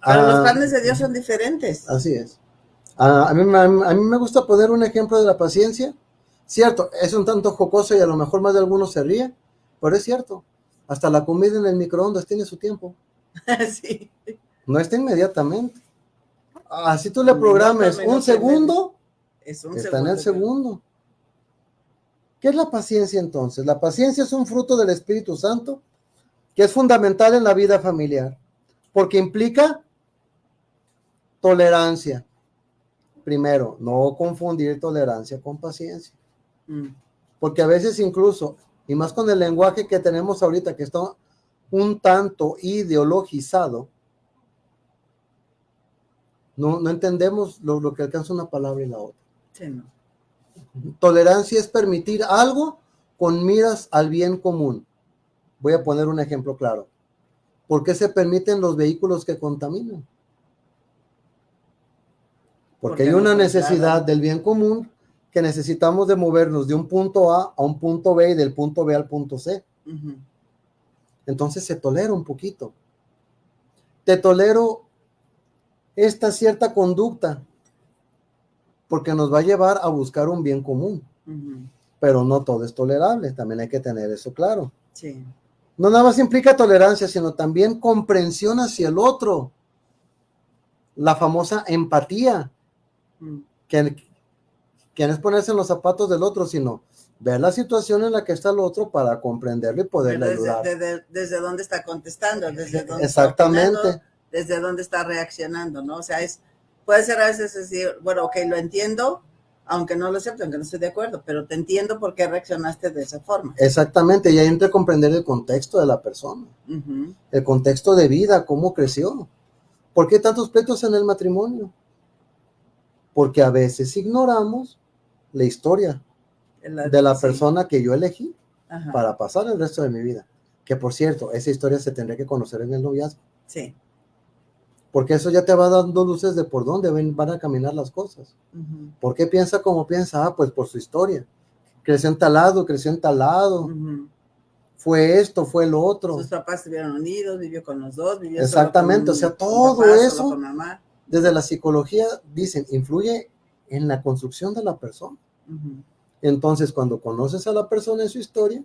Pero los planes de Dios son diferentes. Así es. A mí me gusta poner un ejemplo de la paciencia. Cierto, es un tanto jocoso y a lo mejor más de algunos se ríen, pero es cierto. Hasta la comida en el microondas tiene su tiempo. Sí. No está inmediatamente. Así tú le programes un segundo, está en el segundo. ¿Qué es la paciencia entonces? La paciencia es un fruto del Espíritu Santo que es fundamental en la vida familiar, porque implica tolerancia. Primero, no confundir tolerancia con paciencia. Porque a veces incluso, y más con el lenguaje que tenemos ahorita, que está un tanto ideologizado, no entendemos lo que alcanza una palabra y la otra. Sí, no. Tolerancia es permitir algo con miras al bien común. Voy a poner un ejemplo claro. ¿Por qué se permiten los vehículos que contaminan? Porque hay una necesidad del bien común que necesitamos de movernos de un punto A un punto B y del punto B al punto C. Uh-huh. Entonces se tolera un poquito. Te tolero esta cierta conducta porque nos va a llevar a buscar un bien común. Uh-huh. Pero no todo es tolerable, también hay que tener eso claro. Sí. No nada más implica tolerancia, sino también comprensión hacia el otro. La famosa empatía. Que no es ponerse en los zapatos del otro, sino ver la situación en la que está el otro para comprenderlo y poderle ayudar. Desde dónde está contestando, desde dónde exactamente está opinando, desde dónde está reaccionando, ¿no? O sea, puede ser a veces decir, bueno, ok, lo entiendo, aunque no lo acepto, aunque no estoy de acuerdo, pero te entiendo por qué reaccionaste de esa forma. Exactamente, y ahí entra a comprender el contexto de la persona, uh-huh. El contexto de vida, cómo creció. ¿Por qué tantos pleitos en el matrimonio? Porque a veces ignoramos la historia de la persona que yo elegí. Ajá. Para pasar el resto de mi vida. Que por cierto, esa historia se tendría que conocer en el noviazgo. Sí. Porque eso ya te va dando luces de por dónde van a caminar las cosas. Uh-huh. ¿Por qué piensa como piensa? Pues por su historia. Creció en tal lado. Uh-huh. Fue esto, fue lo otro. Sus papás estuvieron unidos, vivió con los dos, vivió exactamente, solo con o sea, todo papá, eso, solo con mamá. Desde la psicología, dicen, influye en la construcción de la persona. Uh-huh. Entonces, cuando conoces a la persona en su historia,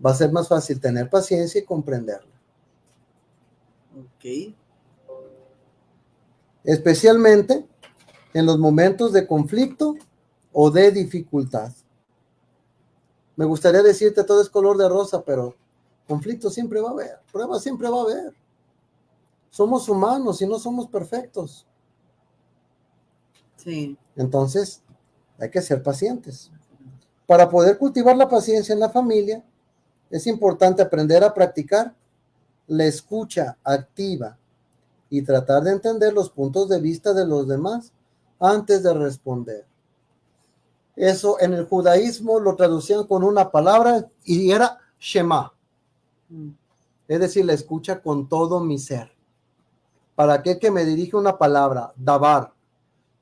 va a ser más fácil tener paciencia y comprenderla. Ok. Especialmente en los momentos de conflicto o de dificultad. Me gustaría decirte todo es color de rosa, pero conflicto siempre va a haber, pruebas siempre va a haber. Somos humanos y no somos perfectos. Sí. Entonces, hay que ser pacientes. Para poder cultivar la paciencia en la familia, es importante aprender a practicar la escucha activa y tratar de entender los puntos de vista de los demás antes de responder. Eso en el judaísmo lo traducían con una palabra y era Shema. Es decir, la escucha con todo mi ser. Para aquel que me dirige una palabra, davar,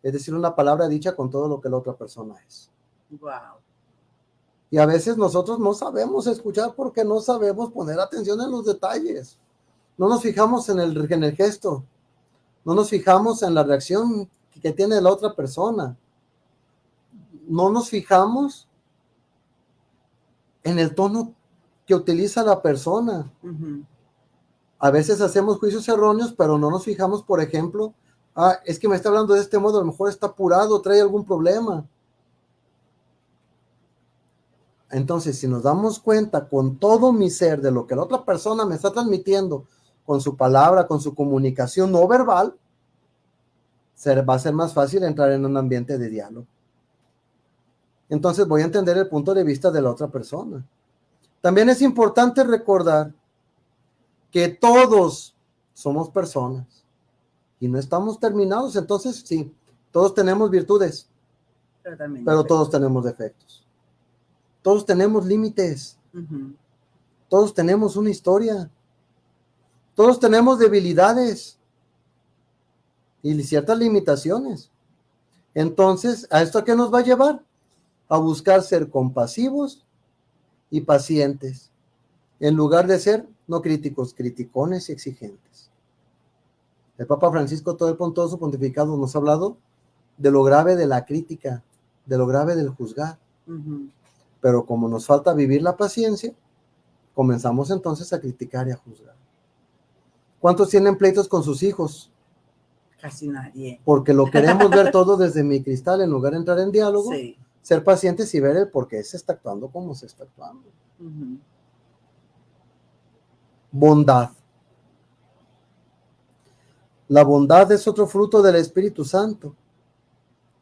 es decir, una palabra dicha con todo lo que la otra persona es. Wow. Y a veces nosotros no sabemos escuchar porque no sabemos poner atención en los detalles. No nos fijamos en el gesto. No nos fijamos en la reacción que tiene la otra persona. No nos fijamos en el tono que utiliza la persona. A veces hacemos juicios erróneos, pero no nos fijamos, por ejemplo, es que me está hablando de este modo, a lo mejor está apurado, trae algún problema. Entonces, si nos damos cuenta con todo mi ser de lo que la otra persona me está transmitiendo, con su palabra, con su comunicación no verbal, va a ser más fácil entrar en un ambiente de diálogo. Entonces voy a entender el punto de vista de la otra persona. También es importante recordar que todos somos personas y no estamos terminados. Entonces, sí, todos tenemos virtudes, pero todos tenemos defectos. Todos tenemos límites. Todos tenemos una historia. Todos tenemos debilidades y ciertas limitaciones. Entonces, ¿a esto qué nos va a llevar? A buscar ser compasivos y pacientes, en lugar de ser no críticos, criticones y exigentes. El Papa Francisco, todo su pontificado, nos ha hablado de lo grave de la crítica, de lo grave del juzgar. Pero como nos falta vivir la paciencia, comenzamos entonces a criticar y a juzgar. ¿Cuántos tienen pleitos con sus hijos? Casi nadie. Porque lo queremos ver todo desde mi cristal, en lugar de entrar en diálogo, sí. Ser pacientes y ver el por qué se está actuando como se está actuando. Bondad. La bondad es otro fruto del Espíritu Santo,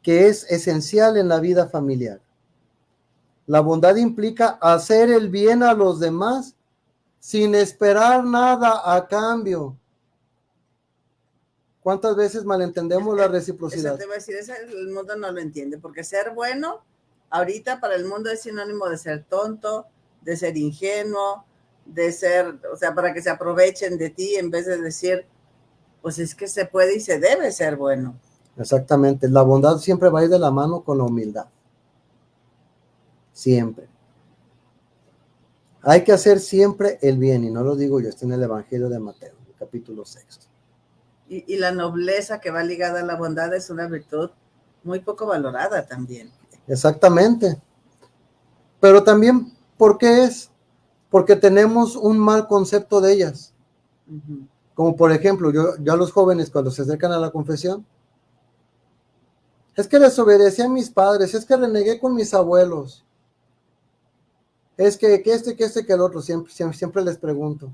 que es esencial en la vida familiar. La bondad implica hacer el bien a los demás sin esperar nada a cambio. ¿Cuántas veces malentendemos la reciprocidad? Eso te voy a decir, el mundo no lo entiende, porque ser bueno, ahorita para el mundo es sinónimo de ser tonto, de ser ingenuo, de ser, o sea, para que se aprovechen de ti en vez de decir, pues es que se puede y se debe ser bueno. Exactamente, la bondad siempre va a ir de la mano con la humildad. Siempre. Hay que hacer siempre el bien, y no lo digo yo, está en el Evangelio de Mateo, el capítulo 6. Y la nobleza que va ligada a la bondad es una virtud muy poco valorada también. Exactamente. Pero también, ¿por qué es? Porque tenemos un mal concepto de ellas. Como por ejemplo, yo a los jóvenes cuando se acercan a la confesión, es que desobedecí a mis padres, es que renegué con mis abuelos, es que el otro, siempre les pregunto,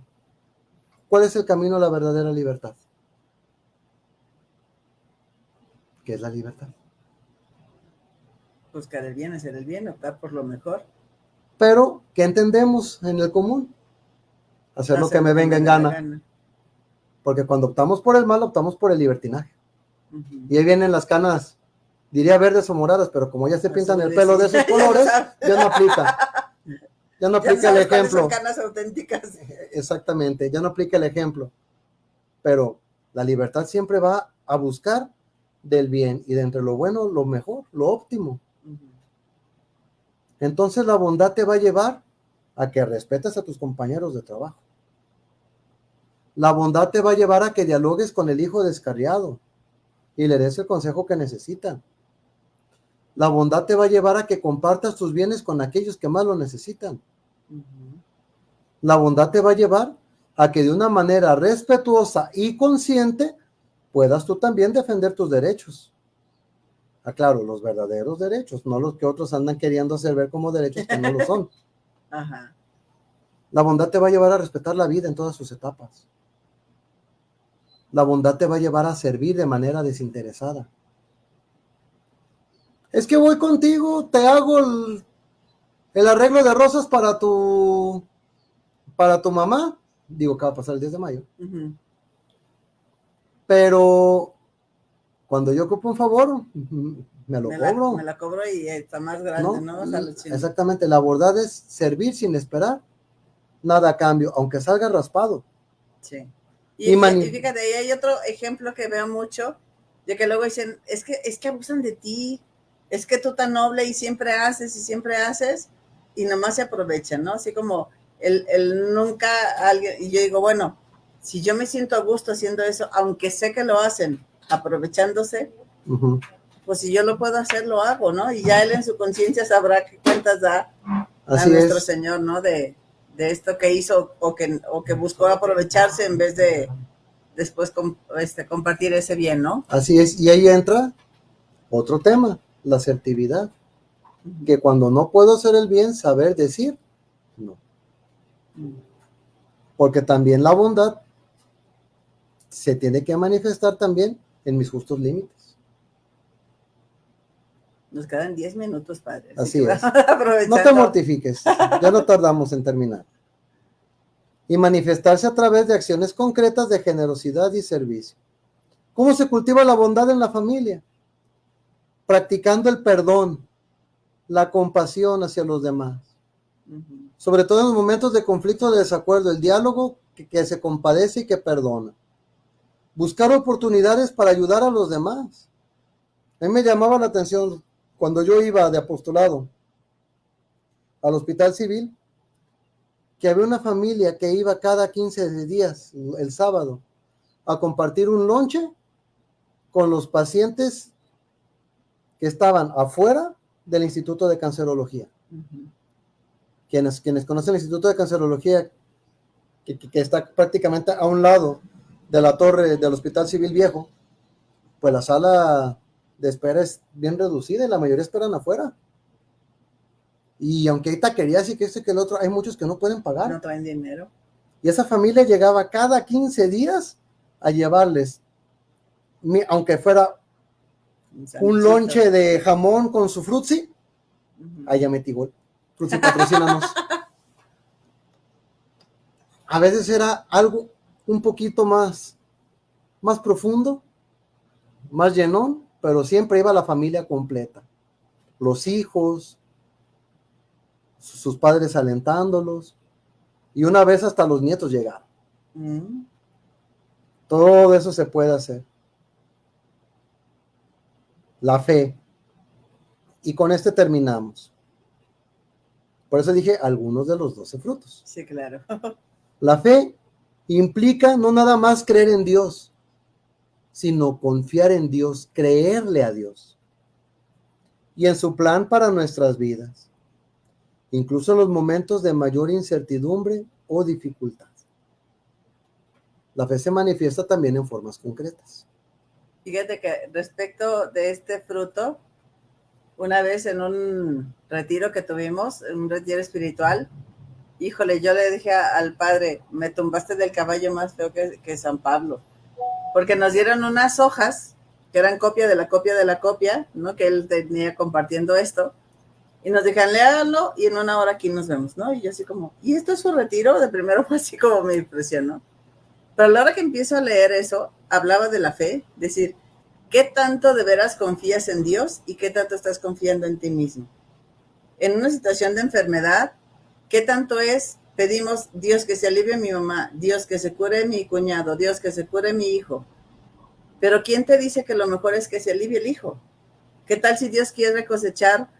¿cuál es el camino a la verdadera libertad? ¿Qué es la libertad? Buscar el bien, hacer el bien, optar por lo mejor. Pero, ¿qué entendemos en el común? Hacer lo que me venga en gana. Porque cuando optamos por el mal, optamos por el libertinaje. Y ahí vienen las canas, diría verdes o moradas, pero como ya se pintan el pelo de esos colores, ya no aplica. Ya no aplica el ejemplo. Son canas auténticas. Exactamente, ya no aplica el ejemplo. Pero la libertad siempre va a buscar del bien y de entre lo bueno, lo mejor, lo óptimo. Entonces la bondad te va a llevar a que respetes a tus compañeros de trabajo. La bondad te va a llevar a que dialogues con el hijo descarriado y le des el consejo que necesitan. La bondad te va a llevar a que compartas tus bienes con aquellos que más lo necesitan. La bondad te va a llevar a que de una manera respetuosa y consciente puedas tú también defender tus derechos. Aclaro, los verdaderos derechos, no los que otros andan queriendo hacer ver como derechos que no lo son. Ajá. La bondad te va a llevar a respetar la vida en todas sus etapas. La bondad te va a llevar a servir de manera desinteresada. Es que voy contigo, te hago el arreglo de rosas para tu mamá. Digo que va a pasar el 10 de mayo. Uh-huh. Pero cuando yo ocupo un favor, me lo cobro. Me la cobro y está más grande, ¿no? O sea, exactamente, la bondad es servir sin esperar nada a cambio, aunque salga raspado. Sí. Y fíjate, ahí hay otro ejemplo que veo mucho, de que luego dicen, es que abusan de ti, es que tú tan noble y siempre haces, y nomás se aprovechan, ¿no? Así como el nunca alguien, y yo digo, bueno, si yo me siento a gusto haciendo eso, aunque sé que lo hacen aprovechándose, uh-huh, pues si yo lo puedo hacer, lo hago, ¿no? Y ya él en su conciencia sabrá qué cuentas da a nuestro Señor, ¿no? De esto que hizo o que buscó aprovecharse en vez de después compartir ese bien, ¿no? Así es, y ahí entra otro tema, la asertividad, uh-huh, que cuando no puedo hacer el bien, saber decir no. Uh-huh. Porque también la bondad se tiene que manifestar también en mis justos límites. Nos quedan 10 minutos, padre. Así es. No te mortifiques, ya no tardamos en terminar. Y manifestarse a través de acciones concretas de generosidad y servicio. ¿Cómo se cultiva la bondad en la familia? Practicando el perdón, la compasión hacia los demás. Uh-huh. Sobre todo en los momentos de conflicto o de desacuerdo, el diálogo que se compadece y que perdona. Buscar oportunidades para ayudar a los demás. A mí me llamaba la atención cuando yo iba de apostolado al hospital civil, que había una familia que iba cada 15 días, el sábado, a compartir un lonche con los pacientes que estaban afuera del Instituto de Cancerología. Uh-huh. Quienes conocen el Instituto de Cancerología, que está prácticamente a un lado de la torre del Hospital Civil Viejo, pues la sala de espera es bien reducida y la mayoría esperan afuera. Y aunque hay taquerías y que este que el otro, hay muchos que no pueden pagar. No traen dinero. Y esa familia llegaba cada 15 días a llevarles, aunque fuera un lonche de jamón con su frutzi, uh-huh, allá metí gol. Frutzi, patrocínanos. A veces era algo un poquito más profundo, más llenón, pero siempre iba la familia completa. Los hijos, sus padres alentándolos, y una vez hasta los nietos llegaron. Uh-huh. Todo eso se puede hacer. La fe. Y con este terminamos. Por eso dije algunos de los 12 frutos. Sí, claro. La fe implica no nada más creer en Dios, sino confiar en Dios, creerle a Dios y en su plan para nuestras vidas, incluso en los momentos de mayor incertidumbre o dificultad. La fe se manifiesta también en formas concretas. Fíjate que respecto de este fruto, una vez en un retiro que tuvimos, un retiro espiritual, híjole, yo le dije al padre, me tumbaste del caballo más feo que San Pablo, porque nos dieron unas hojas que eran copia de la copia, ¿no? Que él tenía compartiendo esto, y nos dijeron, léalo y en una hora aquí nos vemos, ¿no? Y yo así como, ¿y esto es su retiro? De primero fue así como mi impresión, ¿no? Pero a la hora que empiezo a leer eso, hablaba de la fe, decir, ¿qué tanto de veras confías en Dios y qué tanto estás confiando en ti mismo? En una situación de enfermedad, ¿qué tanto pedimos, Dios que se alivie mi mamá, Dios que se cure mi cuñado, Dios que se cure mi hijo? Pero ¿quién te dice que lo mejor es que se alivie el hijo? ¿Qué tal si Dios quiere cosechar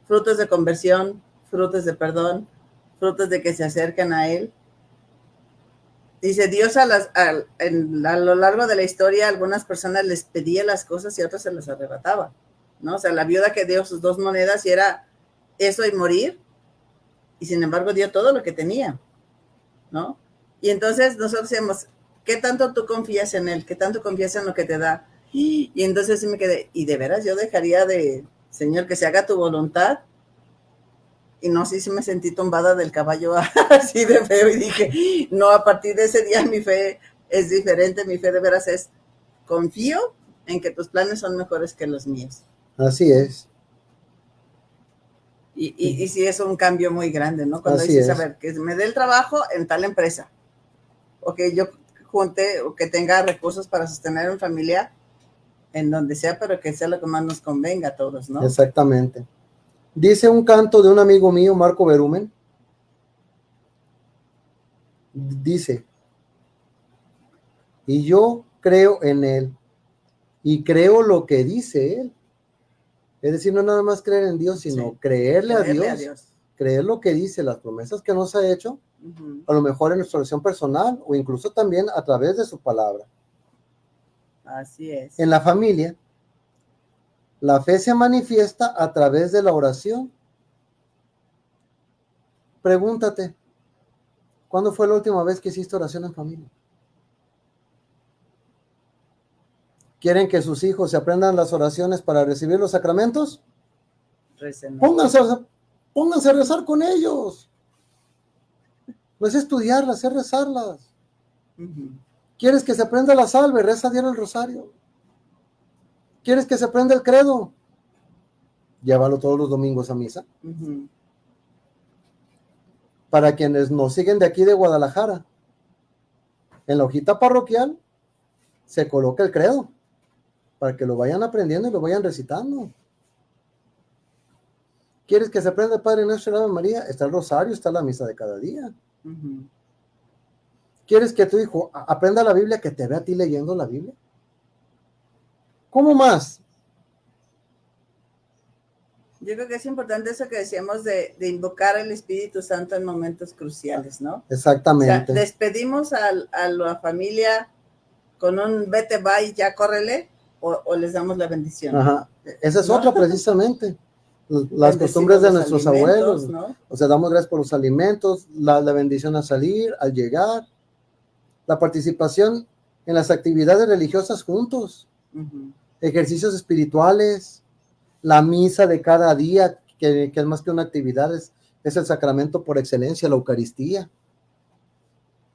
frutos de conversión, frutos de perdón, frutos de que se acercan a Él? Dice, Dios a lo largo de la historia, a algunas personas les pedía las cosas y a otras se las arrebataba, ¿no? O sea, la viuda que dio sus 2 monedas y era eso y morir, y sin embargo dio todo lo que tenía. ¿no? Y entonces nosotros decíamos, ¿qué tanto tú confías en él? ¿Qué tanto confías en lo que te da? Y entonces sí me quedé, y de veras yo dejaría de, Señor, que se haga tu voluntad. Y no sé si me sentí tumbada del caballo así de feo y dije, no, a partir de ese día mi fe es diferente, mi fe de veras es, confío en que tus planes son mejores que los míos. Así es. Y sí es un cambio muy grande, ¿no? Cuando Así dices, a es. ver, que me dé el trabajo en tal empresa, o que yo junte, o que tenga recursos para sostener una familia en donde sea, pero que sea lo que más nos convenga a todos, ¿no? Exactamente. Dice un canto de un amigo mío, Marco Berumen, dice, y yo creo en él, y creo lo que dice él. Es decir, no nada más creer en Dios, sino Sí, creerle a creerle a Dios, Dios. creer lo que dice, las promesas que nos ha hecho, Uh-huh. a lo mejor en nuestra oración personal o incluso también a través de su palabra. Así es. En la familia, la fe se manifiesta a través de la oración. Pregúntate, ¿cuándo fue la última vez que hiciste oración en familia? ¿Quieren que sus hijos se aprendan las oraciones para recibir los sacramentos? Pónganse, pónganse a rezar con ellos. No es estudiarlas, es rezarlas. Uh-huh. ¿Quieres que se aprenda la salve? Reza diario el rosario. ¿Quieres que se aprenda el credo? Llévalo todos los domingos a misa. Uh-huh. Para quienes nos siguen de aquí de Guadalajara, en la hojita parroquial se coloca el credo para que lo vayan aprendiendo y lo vayan recitando. ¿Quieres que se aprenda el Padre Nuestro y la Ave María? Está el rosario, está la misa de cada día. Uh-huh. ¿Quieres que tu hijo aprenda la Biblia, que te vea a ti leyendo la Biblia? ¿Cómo más? Yo creo que es importante eso que decíamos de invocar al Espíritu Santo en momentos cruciales, ¿no? Exactamente. O sea, despedimos a la familia con un vete, va y ya córrele, o les damos la bendición. Ajá. Esa es, ¿no?, otra precisamente. Las costumbres de nuestros abuelos, ¿no? O sea, damos gracias por los alimentos, la bendición al salir, al llegar, la participación en las actividades religiosas juntos, uh-huh, ejercicios espirituales, la misa de cada día, que es más que una actividad, es el sacramento por excelencia, la Eucaristía.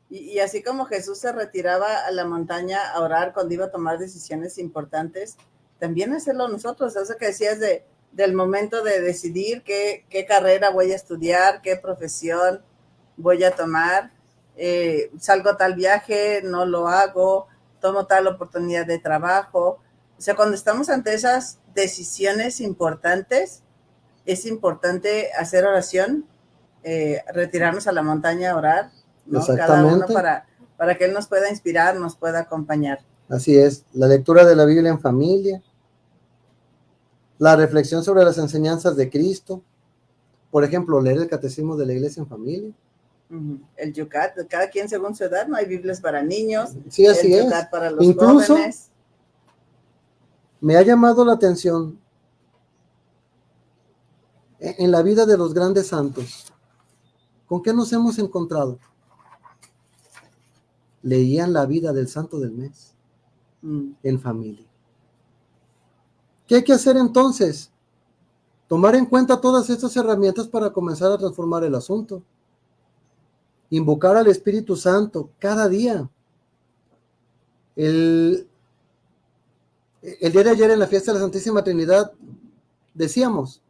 Y así como Jesús se retiraba a la montaña a orar cuando iba a tomar decisiones importantes, también hacerlo nosotros, eso que decías del momento de decidir qué carrera voy a estudiar, qué profesión voy a tomar, salgo a tal viaje, no lo hago, tomo tal oportunidad de trabajo. O sea, cuando estamos ante esas decisiones importantes, es importante hacer oración, retirarnos a la montaña a orar, ¿no? Exactamente. Cada uno para que Él nos pueda inspirar, nos pueda acompañar. Así es, la lectura de la Biblia en familia, la reflexión sobre las enseñanzas de Cristo, por ejemplo, leer el catecismo de la iglesia en familia. El Yucat, cada quien según su edad, no hay Biblias para niños, sí, así el Yucat es. para los Incluso, jóvenes. Me ha llamado la atención en la vida de los grandes santos. ¿Con qué nos hemos encontrado? Leían la vida del santo del mes en familia. ¿Qué hay que hacer entonces? Tomar en cuenta todas estas herramientas para comenzar a transformar el asunto. Invocar al Espíritu Santo cada día. El día de ayer en la fiesta de la Santísima Trinidad decíamos,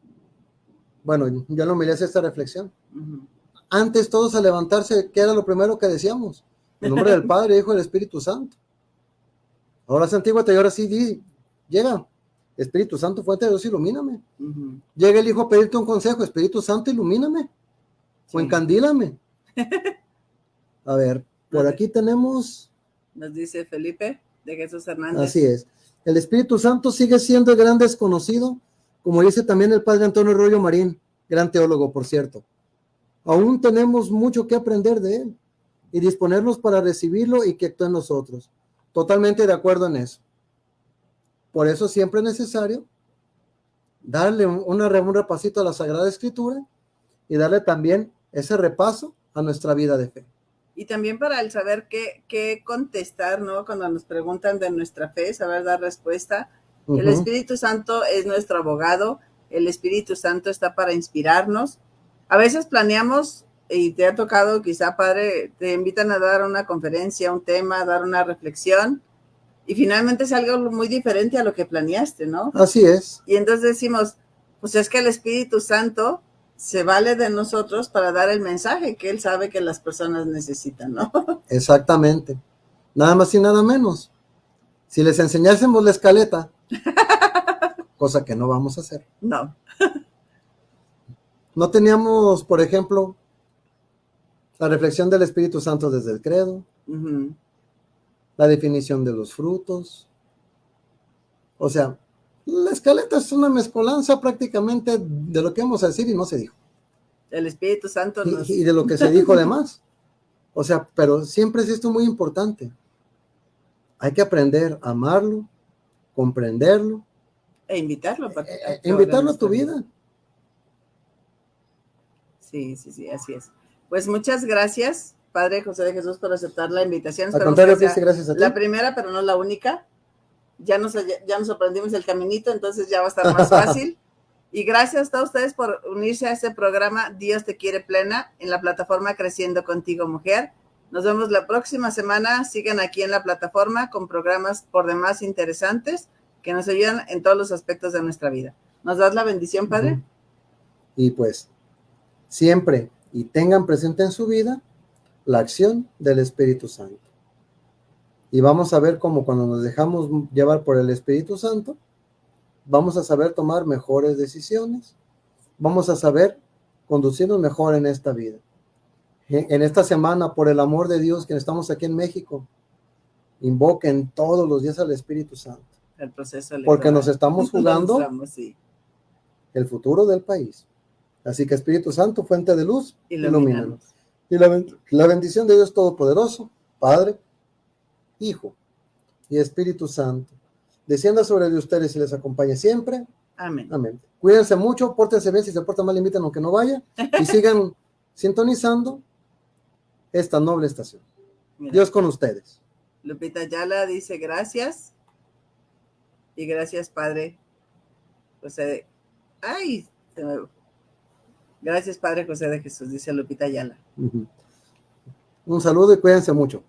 bueno, ya no me le hace esta reflexión. Uh-huh. Antes todos a levantarse, ¿qué era lo primero que decíamos? En nombre del Padre, Hijo y del Espíritu Santo. Ahora es antíguate y ahora sí llega. Espíritu Santo, fuente de Dios, ilumíname. Uh-huh. Llega el Hijo a pedirte un consejo, Espíritu Santo, ilumíname. Sí. O encandílame. A ver, por aquí tenemos... Nos dice Felipe de Jesús Hernández. Así es. El Espíritu Santo sigue siendo el gran desconocido, como dice también el padre Antonio Rollo Marín, gran teólogo, por cierto. Aún tenemos mucho que aprender de él y disponernos para recibirlo y que actúe en nosotros. Totalmente de acuerdo en eso. Por eso siempre es necesario darle un repasito a la Sagrada Escritura y darle también ese repaso a nuestra vida de fe. Y también para el saber qué contestar, ¿no? Cuando nos preguntan de nuestra fe, saber dar respuesta. El Espíritu Santo es nuestro abogado, el Espíritu Santo está para inspirarnos. A veces planeamos, y te ha tocado quizá, padre, te invitan a dar una conferencia, un tema, a dar una reflexión, y finalmente es algo muy diferente a lo que planeaste, ¿no? Así es. Y entonces decimos, pues es que el Espíritu Santo se vale de nosotros para dar el mensaje que Él sabe que las personas necesitan, ¿no? Exactamente. Nada más y nada menos. Si les enseñásemos la escaleta, cosa que no vamos a hacer. No. No teníamos, por ejemplo, la reflexión del Espíritu Santo desde el credo, la definición de los frutos. O sea, la escaleta es una mezcolanza prácticamente de lo que vamos a decir y no se dijo. El Espíritu Santo nos... Y de lo que se dijo además. O sea, pero siempre es esto muy importante. Hay que aprender a amarlo, comprenderlo. E invitarlo invitarlo a tu vida. Sí, así es. Pues muchas gracias, Padre José de Jesús, por aceptar la invitación. Al contrario, Cristi, gracias a ti. La primera, pero no la única. Ya nos aprendimos el caminito, entonces ya va a estar más fácil. Y gracias a ustedes por unirse a este programa Dios te quiere plena en la plataforma Creciendo Contigo Mujer. Nos vemos la próxima semana. Sigan aquí en la plataforma con programas por demás interesantes que nos ayudan en todos los aspectos de nuestra vida. ¿Nos das la bendición, Padre? Y pues, siempre y tengan presente en su vida la acción del Espíritu Santo. Y vamos a ver cómo cuando nos dejamos llevar por el Espíritu Santo, vamos a saber tomar mejores decisiones, vamos a saber conducirnos mejor en esta vida. En esta semana, por el amor de Dios, que estamos aquí en México, invoquen todos los días al Espíritu Santo. El proceso electoral. Porque nos estamos jugando el futuro del país. Así que Espíritu Santo, fuente de luz, ilumínanos. Y la bendición de Dios Todopoderoso, Padre, Hijo y Espíritu Santo, descienda sobre de ustedes y les acompañe siempre. Amén. Amén. Cuídense mucho, pórtense bien, si se portan mal, inviten aunque no vaya, y sigan sintonizando esta noble estación. Mira, Dios con ustedes. Lupita Ayala dice gracias. Y gracias, Padre José. ¡Ay! Gracias, Padre José de Jesús, dice Lupita Ayala. Un saludo y cuídense mucho.